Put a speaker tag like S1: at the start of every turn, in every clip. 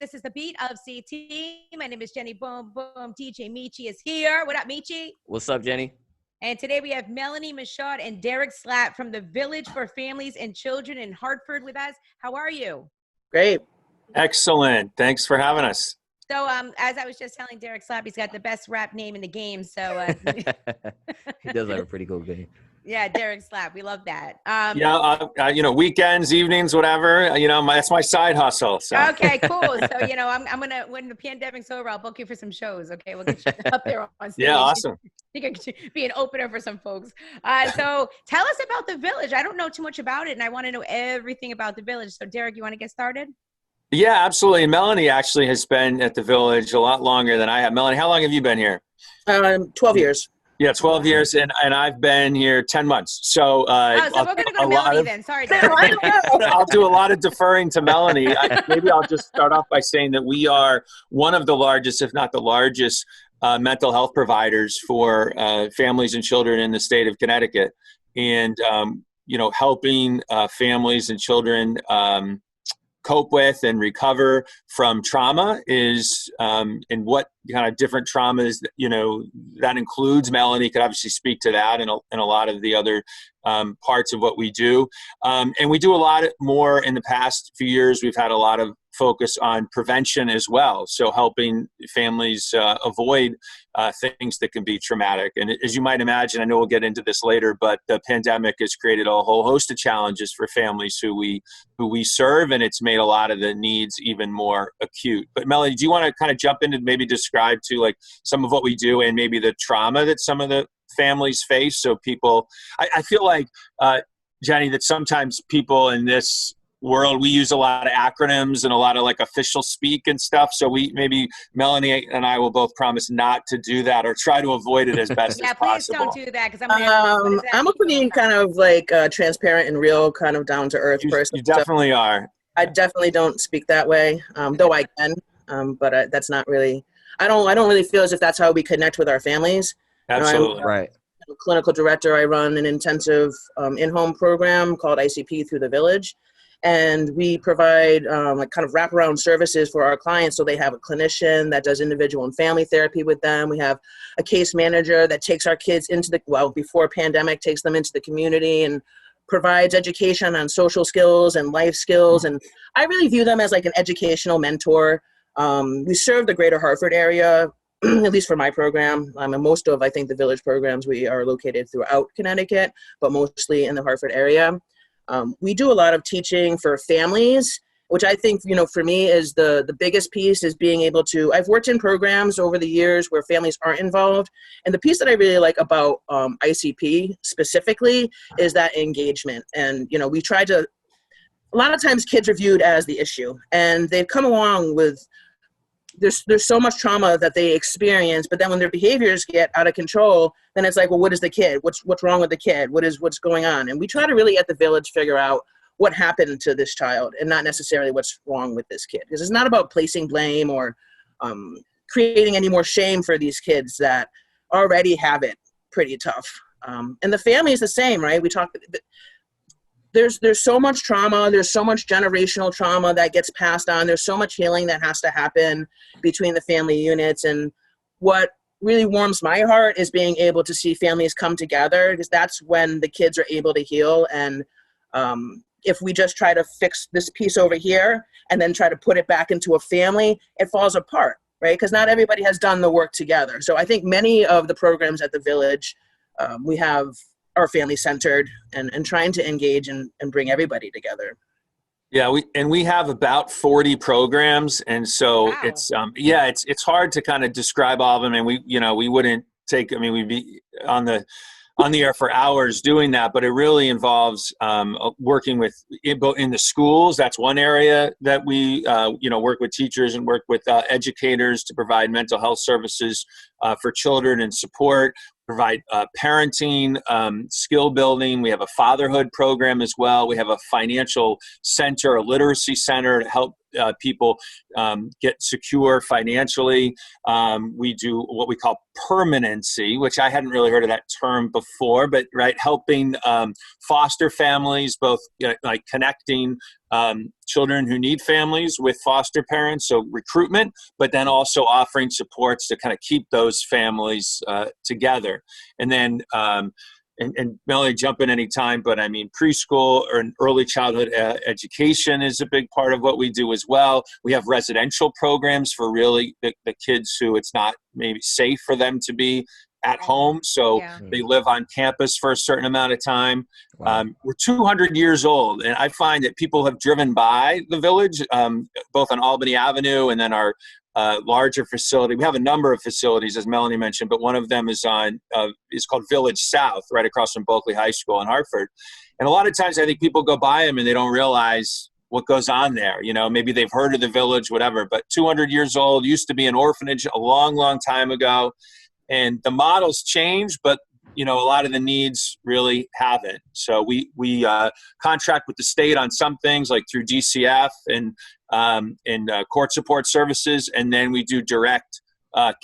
S1: This is the Beat of CT. My name is Jenny Boom Boom. DJ Meechie is here. What up, Meechie?
S2: What's up, Jenny?
S1: And today we have Melanie Michaud and Derek Slatt from the Village for Families and Children in Hartford with us. How are you?
S3: Great.
S4: Excellent. Thanks for having us.
S1: So as I was just telling Derek Slatt, he's got the best rap name in the game. So
S2: He does have a pretty cool game.
S1: yeah, Derek Slatt. We love that.
S4: Weekends, evenings, whatever, that's my side hustle. So.
S1: Okay, cool. So, I'm going to, when the pandemic's over, I'll book you for some shows. Okay. We'll get you up there on stage.
S4: Yeah. Awesome.
S1: You can be an opener for some folks. So tell us about the Village. I don't know too much about it, and I want to know everything about the Village. So Derek, you want to get started?
S4: Yeah, absolutely. Melanie actually has been at the Village a lot longer than I have. Melanie, how long have you been here?
S3: 12 years.
S4: Yeah, 12 years, and I've been here 10 months. So,
S1: we're going to go to Melanie then. Sorry, Derek.
S4: I'll do a lot of deferring to Melanie. Maybe I'll just start off by saying that we are one of the largest, if not the largest, mental health providers for families and children in the state of Connecticut. And, helping families and children cope with and recover from trauma is and what kind of different traumas that includes. Melanie could obviously speak to that and a lot of the other parts of what we do, and we do a lot more. In the past few years, we've had a lot of focus on prevention as well, so helping families avoid things that can be traumatic. And as you might imagine, I know we'll get into this later, but the pandemic has created a whole host of challenges for families who we serve, and it's made a lot of the needs even more acute. But Melanie, do you want to kind of jump in and maybe describe to like some of what we do and maybe the trauma that some of the families face? So people, I feel like, Jenny, that sometimes people in this world, we use a lot of acronyms and a lot of like official speak and stuff. So maybe Melanie and I will both promise not to do that or try to avoid it as best as possible.
S1: Yeah, please don't do that, because
S3: I'm a pretty kind of like transparent and real, kind of down to earth person.
S4: You definitely are.
S3: I definitely don't speak that way, though I can, but that's not really. I don't really feel as if that's how we connect with our families.
S4: Absolutely.
S2: Right.
S3: I'm a clinical director. I run an intensive in-home program called ICP through the Village. And we provide like kind of wraparound services for our clients. So they have a clinician that does individual and family therapy with them. We have a case manager that takes our kids before pandemic, takes them into the community and provides education on social skills and life skills. And I really view them as like an educational mentor. We serve the greater Hartford area, at least for my program. And most of, I think, the Village programs, we are located throughout Connecticut, but mostly in the Hartford area. We do a lot of teaching for families, which I think, for me is the biggest piece is being able to, I've worked in programs over the years where families aren't involved. And the piece that I really like about ICP specifically is that engagement. And, we try to, a lot of times kids are viewed as the issue, and they've come along with, there's so much trauma that they experience, but then when their behaviors get out of control, then it's like, well, what is the kid? What's wrong with the kid? What's going on? And we try to really at the Village figure out what happened to this child and not necessarily what's wrong with this kid. Because it's not about placing blame or creating any more shame for these kids that already have it pretty tough. And the family is the same, right? There's so much trauma. There's so much generational trauma that gets passed on. There's so much healing that has to happen between the family units. And what really warms my heart is being able to see families come together, because that's when the kids are able to heal. And if we just try to fix this piece over here and then try to put it back into a family, it falls apart, right? Because not everybody has done the work together. So I think many of the programs at the Village, we have are family centered and trying to engage and bring everybody together.
S4: Yeah, we have about 40 programs, and so
S1: wow.
S4: It's hard to kind of describe all of them, and we wouldn't take. I mean, we'd be on the air for hours doing that, but it really involves working with in the schools. That's one area that we work with teachers and work with educators to provide mental health services for children and support. Provide parenting, skill building. We have a fatherhood program as well. We have a financial center, a literacy center to help people get secure financially. We do what we call permanency, which I hadn't really heard of that term before, but right, helping foster families, both like connecting children who need families with foster parents, so recruitment, but then also offering supports to kind of keep those families together. And then and Melanie, jump in anytime, but I mean, preschool or early childhood education is a big part of what we do as well. We have residential programs for really the kids who it's not maybe safe for them to be at home, so they live on campus for a certain amount of time. Wow. We're 200 years old, and I find that people have driven by the village, both on Albany Avenue and then our larger facility. We have a number of facilities, as Melanie mentioned, but one of them is called Village South, right across from Bulkley High School in Hartford. And a lot of times I think people go by them and they don't realize what goes on there. You know, maybe they've heard of the village, whatever, but 200 years old, used to be an orphanage a long, long time ago. And the models change, but you know, a lot of the needs really haven't. So we contract with the state on some things, like through DCF and court support services, and then we do direct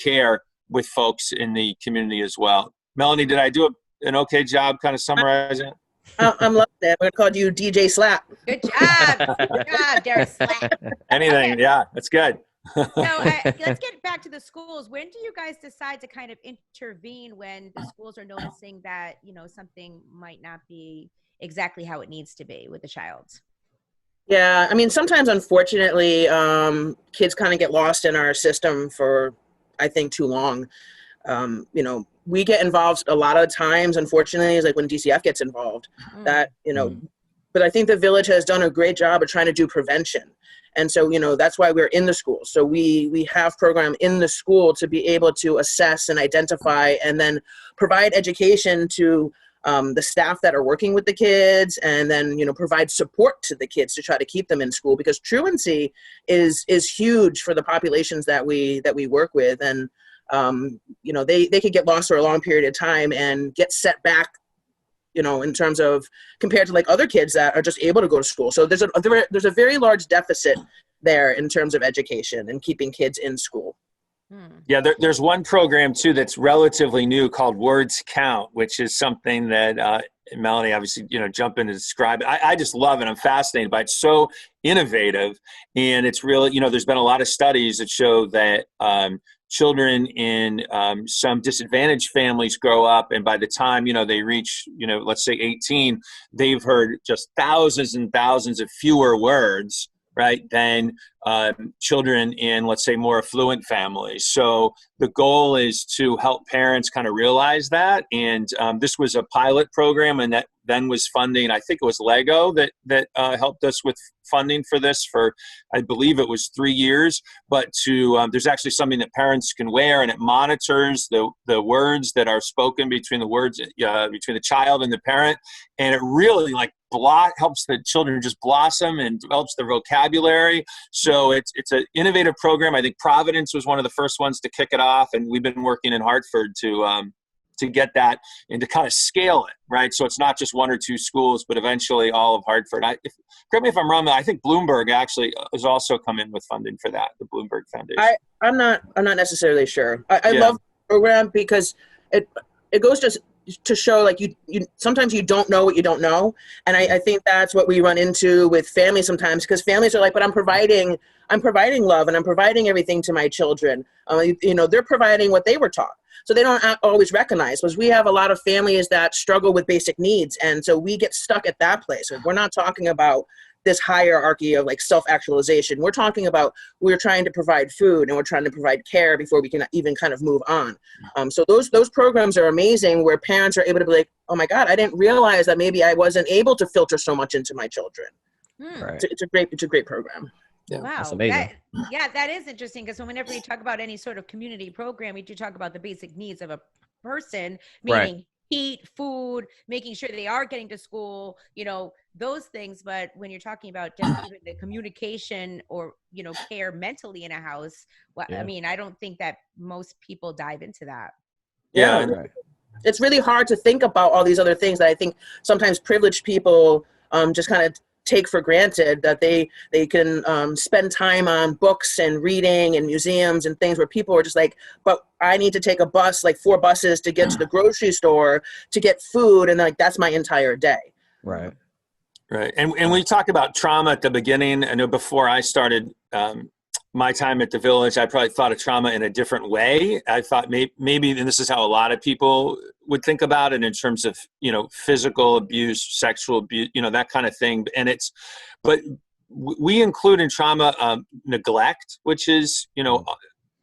S4: care with folks in the community as well. Melanie, did I do an okay job kind of summarizing it?
S3: I'm loving it. We're gonna call you DJ Slap.
S1: Good job. Good job, Derek Slap.
S4: Anything, okay. Yeah, that's good.
S1: So let's get back to the schools. When do you guys decide to kind of intervene when the schools are noticing that, you know, something might not be exactly how it needs to be with the child?
S3: Yeah, I mean, sometimes, unfortunately, kids kind of get lost in our system for, I think, too long. You know, we get involved a lot of times, unfortunately, is like when DCF gets involved, that, you know, but I think the village has done a great job of trying to do prevention. And so, you know, that's why we're in the school. So we have program in the school to be able to assess and identify and then provide education to the staff that are working with the kids, and then, you know, provide support to the kids to try to keep them in school, because truancy is huge for the populations that we work with. And, you know, they could get lost for a long period of time and get set back, you know, in terms of compared to like other kids that are just able to go to school. So there's a very large deficit there in terms of education and keeping kids in school.
S4: Yeah, there's one program too that's relatively new called Words Count, which is something that Melanie, obviously, you know, jump in and describe it. I just love it. I'm fascinated by it. It's so innovative, and it's really, you know, there's been a lot of studies that show that children in some disadvantaged families grow up, and by the time, you know, they reach, you know, let's say 18, they've heard just thousands and thousands of fewer words, right, than children in, let's say, more affluent families. So the goal is to help parents kind of realize that. And this was a pilot program, and that then was funding, I think it was Lego that helped us with funding for this for, I believe it was 3 years. But there's actually something that parents can wear, and it monitors the words that are spoken between between the child and the parent. And it really helps the children just blossom and develops their vocabulary. So it's an innovative program. I think Providence was one of the first ones to kick it off, and we've been working in Hartford to get that and to kind of scale it, right? So it's not just one or two schools, but eventually all of Hartford. Correct me if I'm wrong, I think Bloomberg actually has also come in with funding for that, the Bloomberg Foundation.
S3: I'm not necessarily sure. I love the program because it goes to show, like, you sometimes you don't know what you don't know. And I think that's what we run into with families sometimes, because families are like, but I'm providing love and I'm providing everything to my children. You know, they're providing what they were taught. So they don't always recognize, because we have a lot of families that struggle with basic needs. And so we get stuck at that place. We're not talking about this hierarchy of like self-actualization. We're talking about, we're trying to provide food and we're trying to provide care before we can even kind of move on. So those programs are amazing, where parents are able to be like, oh my God, I didn't realize that maybe I wasn't able to filter so much into my children.
S2: Right.
S3: It's a great program.
S2: Yeah,
S1: wow,
S2: that's amazing.
S1: That is interesting, because whenever you talk about any sort of community program, you do talk about the basic needs of a person, meaning heat, food, making sure they are getting to school, you know, those things. But when you're talking about just even the communication or, you know, care mentally in a house, I mean, I don't think that most people dive into that.
S3: Yeah. Right. It's really hard to think about all these other things that I think sometimes privileged people just kind of take for granted, that they can spend time on books and reading and museums and things, where people are just like, but I need to take a bus, like 4 buses to get to the grocery store to get food, and like that's my entire day.
S2: Right.
S4: Right. And we talk about trauma at the beginning. I know before I started my time at the Village, I probably thought of trauma in a different way. I thought maybe, and this is how a lot of people would think about it in terms of, physical abuse, sexual abuse, that kind of thing. But we include in trauma neglect, which is,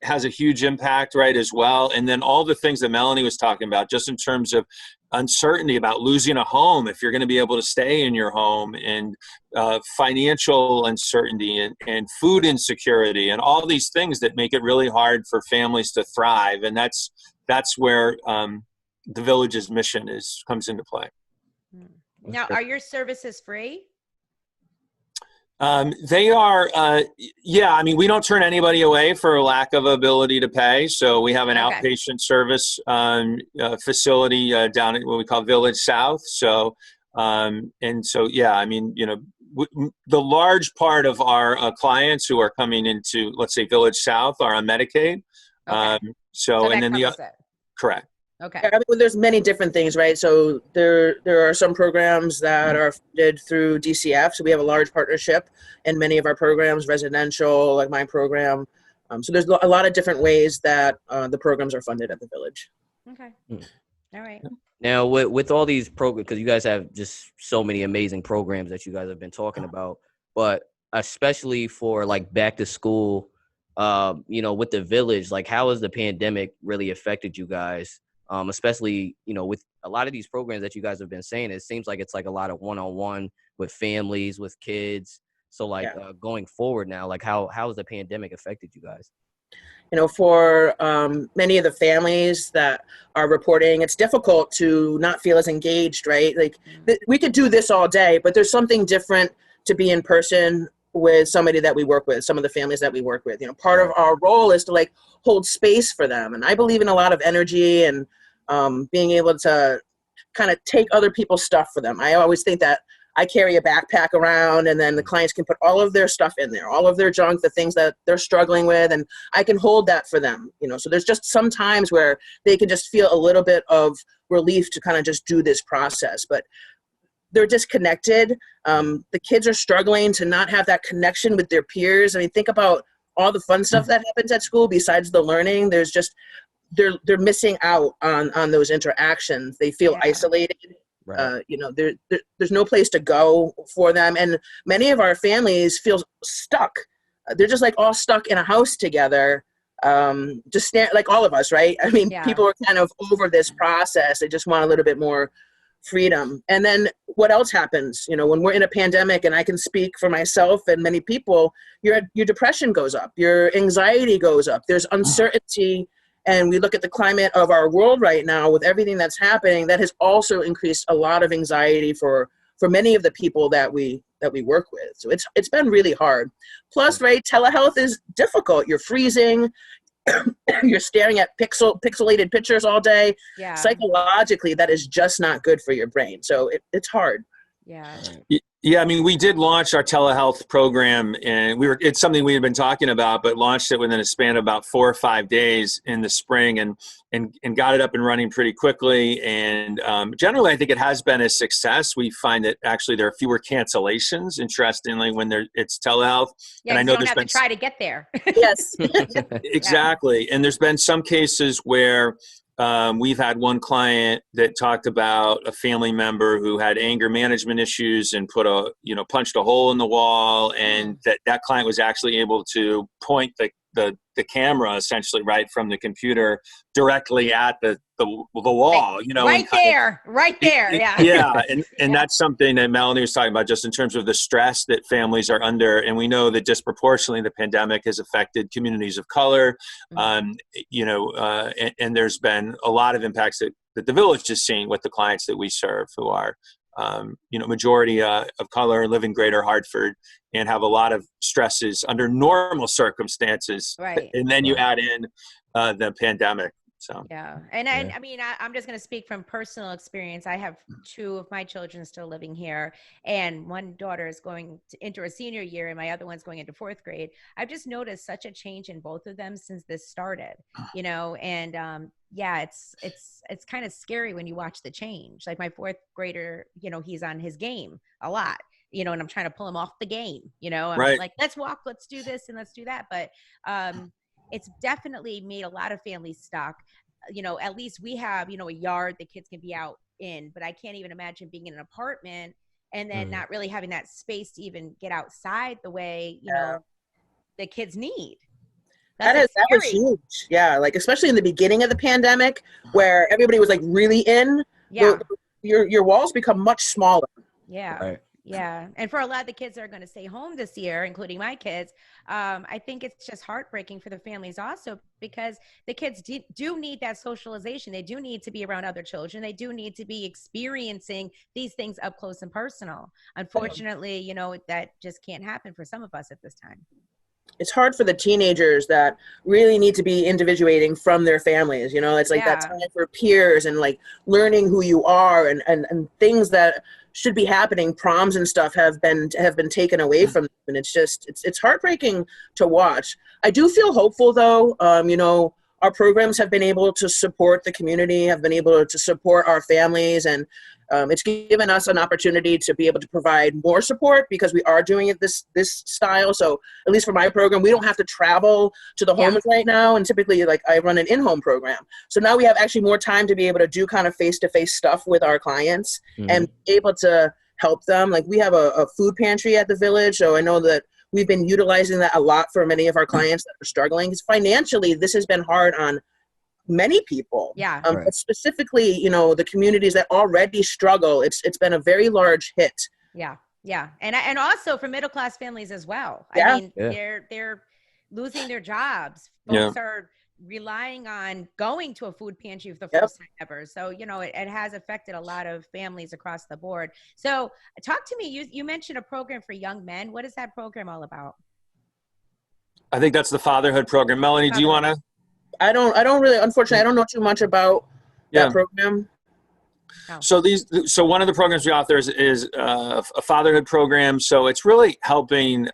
S4: has a huge impact, right, as well. And then all the things that Melanie was talking about, just in terms of uncertainty about losing a home, if you're going to be able to stay in your home, and financial uncertainty and food insecurity, and all these things that make it really hard for families to thrive. And that's where the Village's mission comes into play.
S1: Now, are your services free?
S4: They are, I mean, we don't turn anybody away for lack of ability to pay. So we have an outpatient service facility down at what we call Village South. So, I mean, the large part of our clients who are coming into, let's say, Village South are on Medicaid.
S1: So
S4: and then correct.
S3: Okay. I mean, there's many different things, right? So there are some programs that are funded through DCF. So we have a large partnership in many of our programs, residential, like my program. So there's a lot of different ways that the programs are funded at the Village.
S1: Okay. All right.
S2: Now, with all these programs, because you guys have just so many amazing programs that you guys have been talking about, but especially for like back to school, with the Village, like how has the pandemic really affected you guys? Especially, with a lot of these programs that you guys have been saying, it seems like it's like a lot of one-on-one with families, with kids. So going forward now, like how has the pandemic affected you guys?
S3: For many of the families that are reporting, it's difficult to not feel as engaged, right? Like we could do this all day, but there's something different to be in person with somebody that we work with, some of the families that we work with. Part of our role is to like hold space for them. And I believe in a lot of energy and being able to kind of take other people's stuff for them. I always think that I carry a backpack around, and then the clients can put all of their stuff in there, all of their junk, the things that they're struggling with, and I can hold that for them. So there's just some times where they can just feel a little bit of relief to kind of just do this process. But they're disconnected. The kids are struggling to not have that connection with their peers. I mean, think about all the fun stuff that happens at school besides the learning. There's just, they're missing out on those interactions. They feel isolated. Right. There's no place to go for them. And many of our families feel stuck. They're just like all stuck in a house together. Like all of us, right? I mean, people are kind of over this process. They just want a little bit more freedom. And then what else happens? When we're in a pandemic, and I can speak for myself and many people, your depression goes up, your anxiety goes up, there's uncertainty. And we look at the climate of our world right now with everything that's happening, that has also increased a lot of anxiety for many of the people that we work with. So it's been really hard. Plus, right, telehealth is difficult. You're freezing, you're staring at pixelated pictures all day.
S1: Yeah.
S3: Psychologically, that is just not good for your brain. So it's hard.
S1: Yeah.
S4: Yeah, I mean, we did launch our telehealth program, and it's something we had been talking about, but launched it within a span of about 4 or 5 days in the spring, and got it up and running pretty quickly. And generally, I think it has been a success. We find that actually there are fewer cancellations, interestingly, when it's telehealth.
S1: Yeah,
S4: and I know
S1: you don't have to try to get there.
S3: Yes.
S4: Exactly. And there's been some cases where we've had one client that talked about a family member who had anger management issues and punched a hole in the wall, and that client was actually able to point the camera essentially right from the computer directly at the wall,
S1: right there. Yeah.
S4: Yeah. And that's something that Melanie was talking about, just in terms of the stress that families are under. And we know that disproportionately the pandemic has affected communities of color. And there's been a lot of impacts that the Village is seeing with the clients that we serve, who are majority of color, live in Greater Hartford, and have a lot of stresses under normal circumstances.
S1: Right.
S4: And then you add in the pandemic. So
S1: Yeah. And I mean, I'm just going to speak from personal experience. I have two of my children still living here, and one daughter is going to enter a senior year and my other one's going into fourth grade. I've just noticed such a change in both of them since this started, and yeah, it's kind of scary when you watch the change. Like my fourth grader, he's on his game a lot, and I'm trying to pull him off the game, I'm
S4: Right.
S1: like, let's walk, let's do this and let's do that. But it's definitely made a lot of families stuck. At least we have, a yard the kids can be out in, but I can't even imagine being in an apartment and then not really having that space to even get outside the way, the kids need.
S3: That was huge. Yeah. Like, especially in the beginning of the pandemic where everybody was like really in,
S1: yeah.
S3: your walls become much smaller.
S1: Yeah.
S2: Right.
S1: Yeah. And for a lot of the kids that are going to stay home this year, including my kids, I think it's just heartbreaking for the families also, because the kids do need that socialization. They do need to be around other children. They do need to be experiencing these things up close and personal. Unfortunately, that just can't happen for some of us at this time.
S3: It's hard for the teenagers that really need to be individuating from their families. It's like that time for peers and like learning who you are and things that should be happening. Proms and stuff have been taken away from them, and it's heartbreaking to watch. I do feel hopeful though. Our programs have been able to support the community, have been able to support our families, and it's given us an opportunity to be able to provide more support because we are doing it this style. So at least for my program, we don't have to travel to the homes right now. And typically, like, I run an in-home program. So now we have actually more time to be able to do kind of face-to-face stuff with our clients and able to help them. Like, we have a food pantry at the village. So I know that we've been utilizing that a lot for many of our clients that are struggling. Because financially, this has been hard on many people.
S1: Yeah.
S3: But specifically, the communities that already struggle, it's been a very large hit.
S1: Yeah. Yeah. And also for middle class families as well.
S3: Yeah.
S1: I mean, they're losing their jobs. Folks are relying on going to a food pantry for the first time ever. So, it has affected a lot of families across the board. So talk to me. You mentioned a program for young men. What is that program all about?
S4: I think that's the fatherhood program. Melanie, do you want to?
S3: I don't really, unfortunately, I don't know too much about that program.
S1: No.
S4: So one of the programs we author is a fatherhood program. So it's really helping,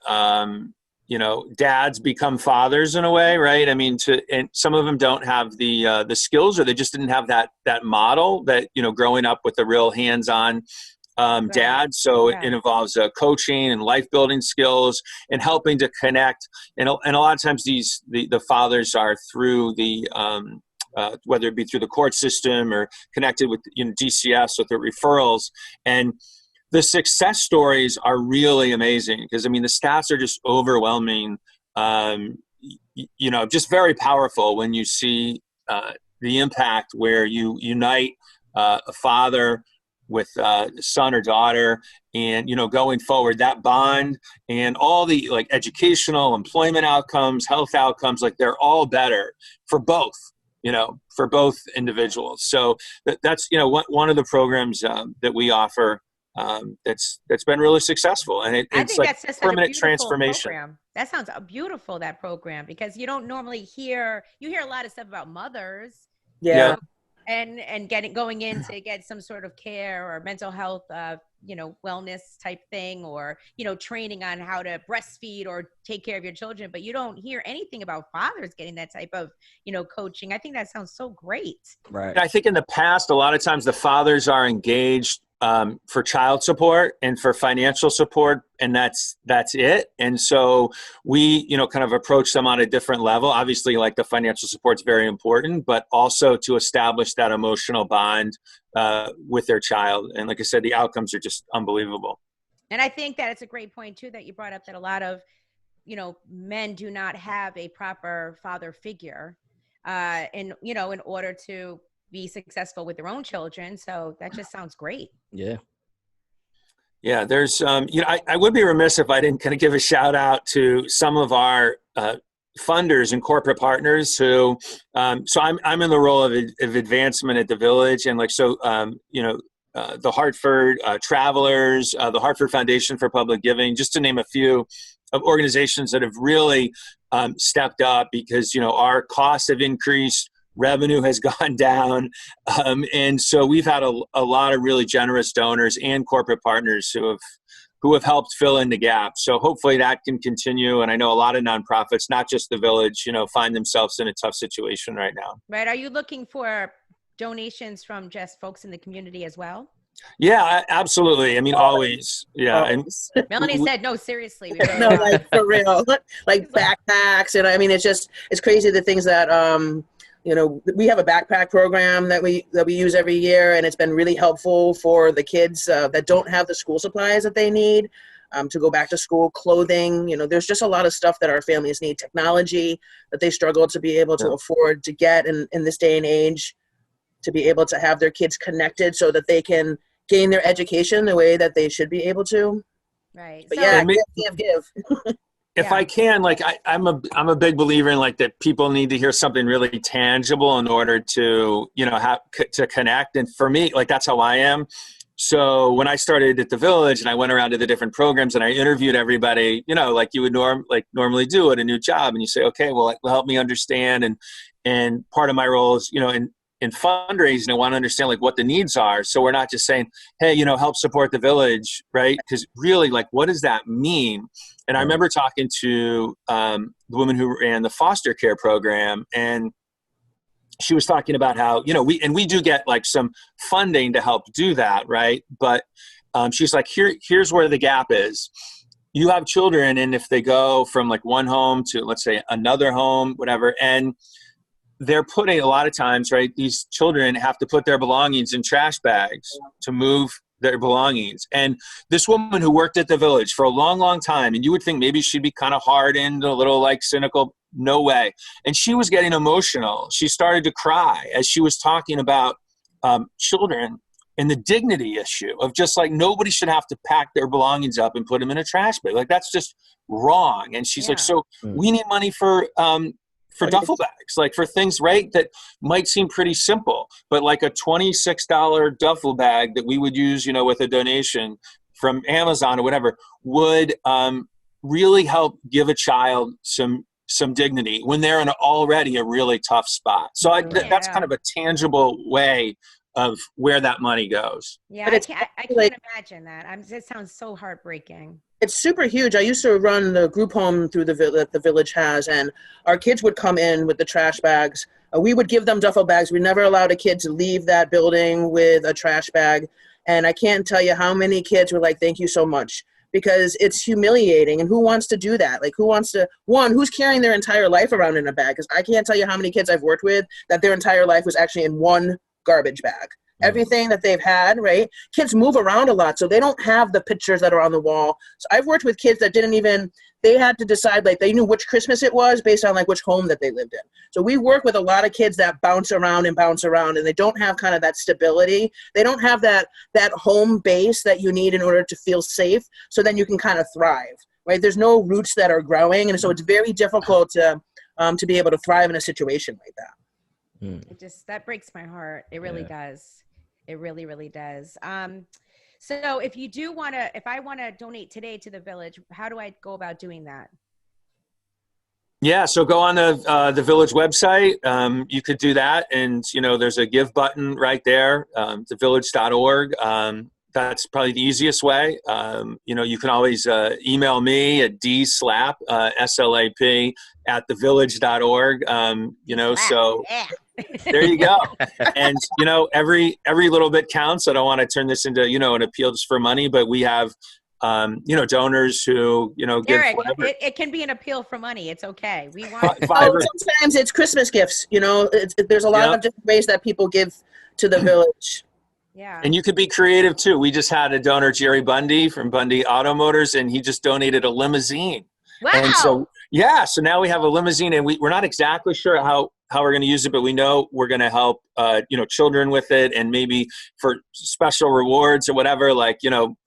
S4: dads become fathers in a way, right? I mean, and some of them don't have the skills, or they just didn't have that model that, growing up with a real hands-on dad. So it involves coaching and life building skills and helping to connect. And a lot of times the fathers are through the, whether it be through the court system or connected with DCS with the referrals. And the success stories are really amazing because, I mean, the stats are just overwhelming, just very powerful when you see the impact where you unite a father with son or daughter, and going forward, that bond and all the like educational, employment outcomes, health outcomes, like they're all better for both individuals. So that's one of the programs that we offer that's been really successful, and it's like
S1: that's
S4: permanent transformation.
S1: Program. That sounds beautiful, that program, because you don't normally hear a lot of stuff about mothers.
S3: Yeah.
S1: And going in to get some sort of care or mental health, wellness type thing, or, training on how to breastfeed or take care of your children. But you don't hear anything about fathers getting that type of, coaching. I think that sounds so great.
S2: Right.
S4: I think in the past, a lot of times the fathers are engaged for child support and for financial support, and that's it. And so we, kind of approach them on a different level. Obviously, like the financial support is very important, but also to establish that emotional bond with their child. And like I said, the outcomes are just unbelievable.
S1: And I think that it's a great point too that you brought up, that a lot of, men do not have a proper father figure, in order to be successful with their own children. So that just sounds great.
S2: Yeah.
S4: Yeah. There's, I would be remiss if I didn't kind of give a shout out to some of our funders and corporate partners who, so I'm in the role of advancement at the village. And the Hartford Travelers, the Hartford Foundation for Public Giving, just to name a few of organizations that have really stepped up because, our costs have increased. revenue has gone down. And so we've had a lot of really generous donors and corporate partners who have helped fill in the gap. So hopefully that can continue. And I know a lot of nonprofits, not just the Village, find themselves in a tough situation right now.
S1: Right. Are you looking for donations from just folks in the community as well?
S4: Yeah, absolutely. I mean, always. Yeah.
S3: Always.
S4: And
S1: Melanie said, no, seriously. We really
S3: No,
S1: are.
S3: like for real, like backpacks. And I mean, it's crazy the things that, we have a backpack program that we use every year, and it's been really helpful for the kids that don't have the school supplies that they need to go back to school, clothing. There's just a lot of stuff that our families need, technology that they struggle to be able to afford to get in this day and age, to be able to have their kids connected so that they can gain their education the way that they should be able to.
S1: Right.
S3: But
S1: So,
S3: yeah, give.
S4: if I can, like, I'm a big believer in like that people need to hear something really tangible in order to, to connect. And for me, like, that's how I am. So when I started at the Village and I went around to the different programs and I interviewed everybody, like you would normally do at a new job, and you say, okay, well, help me understand. And part of my role is, in fundraising, I want to understand like what the needs are. So we're not just saying, hey, help support the Village, right? Because really, like, what does that mean? And I remember talking to the woman who ran the foster care program, and she was talking about how, we do get like some funding to help do that, right? But she's like, here's where the gap is. You have children, and if they go from like one home to, let's say, another home, whatever, and they're putting, a lot of times, right, these children have to put their belongings in trash bags to move their belongings. And this woman who worked at the Village for a long, long time, and you would think maybe she'd be kind of hardened, a little like cynical, no way. And she was getting emotional. She started to cry as she was talking about children and the dignity issue of just like, nobody should have to pack their belongings up and put them in a trash bag. Like, that's just wrong. And she's like, so we need money for duffel bags, like for things, right, that might seem pretty simple, but like a $26 duffel bag that we would use, with a donation from Amazon or whatever, would really help give a child some dignity when they're in already a really tough spot. So that's kind of a tangible way of where that money goes.
S1: Yeah,
S3: but
S1: I can't imagine that. It sounds so heartbreaking.
S3: It's super huge. I used to run the group home through that the Village has, and our kids would come in with the trash bags. We would give them duffel bags. We never allowed a kid to leave that building with a trash bag. And I can't tell you how many kids were like, thank you so much, because it's humiliating. And who wants to do that? Like, who's carrying their entire life around in a bag? Because I can't tell you how many kids I've worked with that their entire life was actually in one garbage bag. Everything that they've had, right? Kids move around a lot, so they don't have the pictures that are on the wall. So I've worked with kids that they had to decide, like, they knew which Christmas it was based on like which home that they lived in. So we work with a lot of kids that bounce around, and they don't have kind of that stability. They don't have that home base that you need in order to feel safe, so then you can kind of thrive, right? There's no roots that are growing, and so it's very difficult to be able to thrive in a situation like that.
S1: That breaks my heart. It really does. It really, really does. So if I want to donate today to the Village, how do I go about doing that?
S4: Yeah, so go on the Village website. You could do that, and there's a give button right there, thevillage.org. That's probably the easiest way. You can always email me at dslap, SLAP, at thevillage.org. So there you go. And, every little bit counts. I don't want to turn this into, an appeal just for money, but we have, donors who,
S1: Derek,
S4: give whatever.
S1: It can be an appeal for money. It's okay. We want.
S3: Sometimes it's Christmas gifts. There's a lot of different ways that people give to the Village.
S1: Yeah.
S4: And you could be creative too. We just had a donor, Jerry Bundy from Bundy Auto Motors, and he just donated a limousine.
S1: Wow.
S4: And so now we have a limousine, and we're not exactly sure how we're going to use it, but we know we're going to help, children with it, and maybe for special rewards or whatever, like,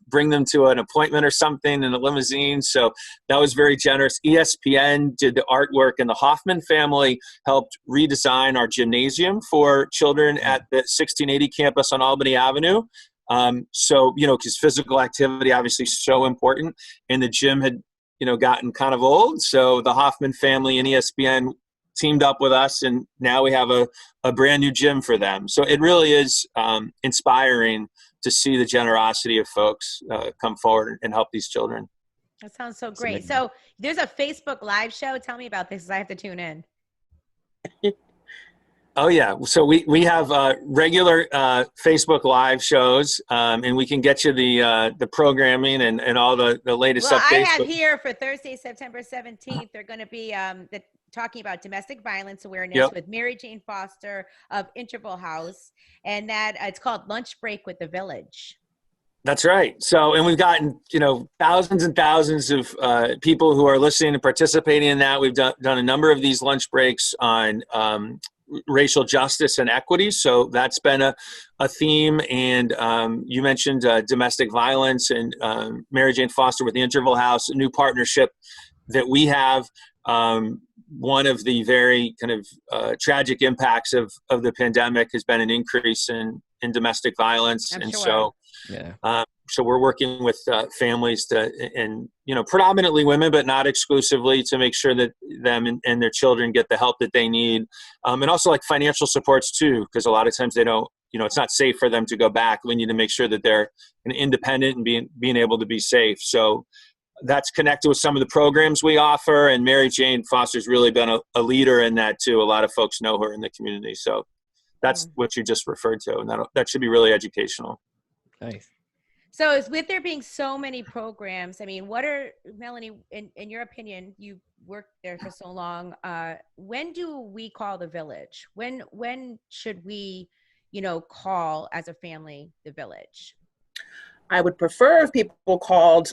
S4: bring them to an appointment or something in a limousine. So that was very generous. ESPN did the artwork, and the Hoffman family helped redesign our gymnasium for children at the 1680 campus on Albany Avenue. Because physical activity obviously is so important, and the gym had, gotten kind of old. So the Hoffman family and ESPN teamed up with us, and now we have a brand new gym for them. So it really is inspiring to see the generosity of folks come forward and help these children.
S1: That sounds so great. So there's a Facebook Live show. Tell me about this, 'cause I have to tune in.
S4: Oh yeah, so we have regular Facebook Live shows, and we can get you the programming and all the latest
S1: Well,
S4: updates.
S1: I have here for Thursday, September 17th, they're going to be talking about domestic violence awareness with Mary Jane Foster of Interval House, and that it's called Lunch Break with the Village.
S4: That's right. So, and we've gotten, thousands and thousands of people who are listening and participating in that. We've done a number of these lunch breaks on racial justice and equity. So that's been a theme. And you mentioned domestic violence, and Mary Jane Foster with the Interval House, a new partnership that we have. One of the very kind of tragic impacts of the pandemic has been an increase in domestic violence. So we're working with families and predominantly women, but not exclusively, to make sure that them and their children get the help that they need. And also like financial supports too, because a lot of times they don't, it's not safe for them to go back. We need to make sure that they're independent and being able to be safe. So that's connected with some of the programs we offer. And Mary Jane Foster's really been a leader in that too. A lot of folks know her in the community. So that's what you just referred to. And that should be really educational.
S2: Nice.
S1: So with there being so many programs, I mean, what are, Melanie, in your opinion, you worked there for so long, when do we call the village? When should we, call as a family the village?
S3: I would prefer if people called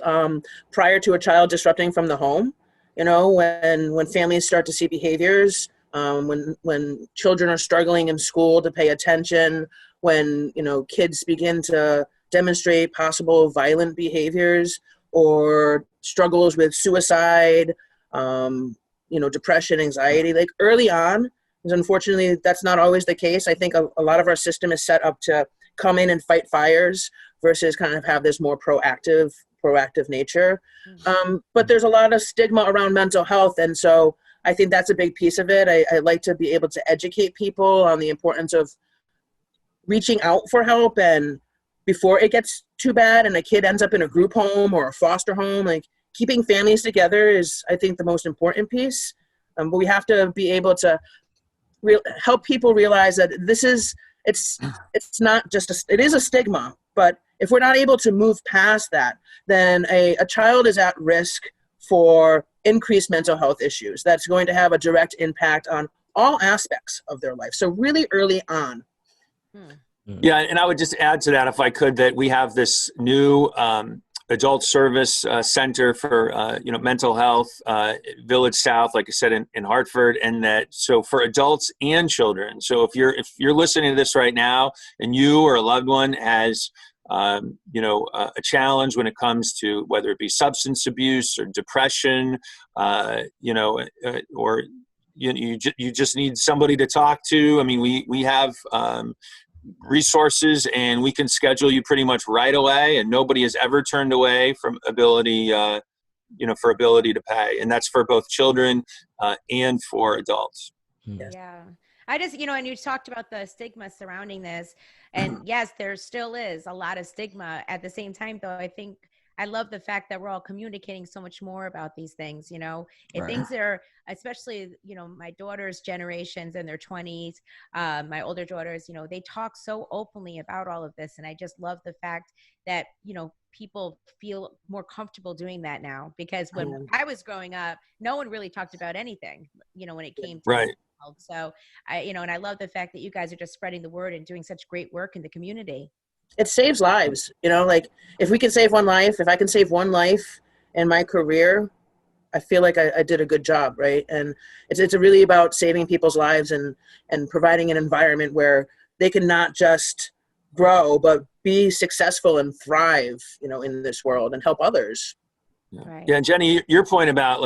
S3: prior to a child disrupting from the home, when families start to see behaviors, when children are struggling in school to pay attention, when, kids begin to demonstrate possible violent behaviors or struggles with suicide, depression, anxiety, like early on. Because unfortunately, that's not always the case. I think a lot of our system is set up to come in and fight fires versus kind of have this more proactive nature. But there's a lot of stigma around mental health. And so I think that's a big piece of it. I like to be able to educate people on the importance of reaching out for help, and before it gets too bad and a kid ends up in a group home or a foster home, like keeping families together is, I think, the most important piece. But we have to be able to help people realize that it's not just it is a stigma, but if we're not able to move past that, then a child is at risk for increased mental health issues. That's going to have a direct impact on all aspects of their life. So really early on.
S4: Yeah, and I would just add to that, if I could, that we have this new adult service center for mental health, Village South, like I said, in Hartford, and so for adults and children. So if you're listening to this right now, and you or a loved one has a challenge when it comes to whether it be substance abuse or depression, or you just need somebody to talk to. I mean, we have resources, and we can schedule you pretty much right away, and nobody has ever turned away from ability to pay, and that's for both children and for adults.
S1: Yeah. I just, and you talked about the stigma surrounding this, and yes, there still is a lot of stigma. At the same time, though, I think I love the fact that we're all communicating so much more about these things, and things are, especially, my daughter's generations in their 20s, my older daughters, they talk so openly about all of this. And I just love the fact that, people feel more comfortable doing that now, because when I was growing up, no one really talked about anything, when it came to
S4: right.
S1: So and I love the fact that you guys are just spreading the word and doing such great work in the community.
S3: It saves lives, like if we can save one life, if I can save one life in my career, I feel like I did a good job, right? And it's really about saving people's lives and providing an environment where they can not just grow, but be successful and thrive, in this world and help others.
S1: Right.
S4: Yeah, Jenny, your point about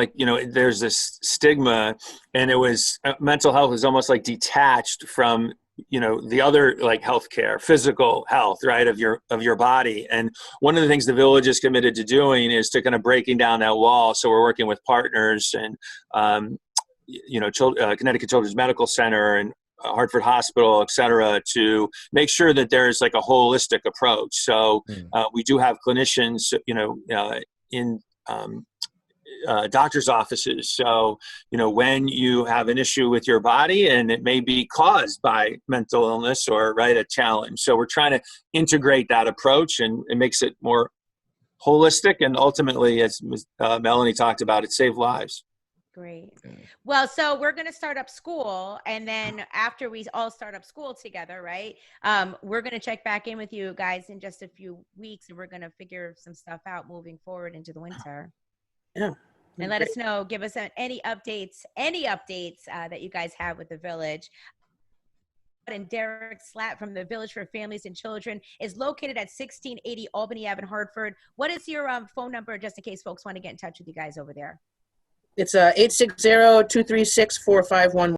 S4: there's this stigma, and it was mental health is almost like detached from the other like healthcare, physical health, right, of your body. And one of the things the village is committed to doing is to kind of breaking down that wall. So we're working with partners and Connecticut Children's Medical Center and Hartford Hospital, et cetera, to make sure that there's like a holistic approach. So we do have clinicians, in doctor's offices. So, when you have an issue with your body and it may be caused by mental illness or a challenge. So we're trying to integrate that approach, and it makes it more holistic. And ultimately, as Melanie talked about, it saved lives.
S1: Great. Well, so we're going to start up school, and then after we all start up school together, right? We're going to check back in with you guys in just a few weeks, and we're going to figure some stuff out moving forward into the winter.
S3: Yeah.
S1: And let us know, give us any updates that you guys have with the village. And Derek Slatt from the Village for Families and Children is located at 1680 Albany Ave in Hartford. What is your phone number, just in case folks want to get in touch with you guys over there?
S3: It's 860-236-4511.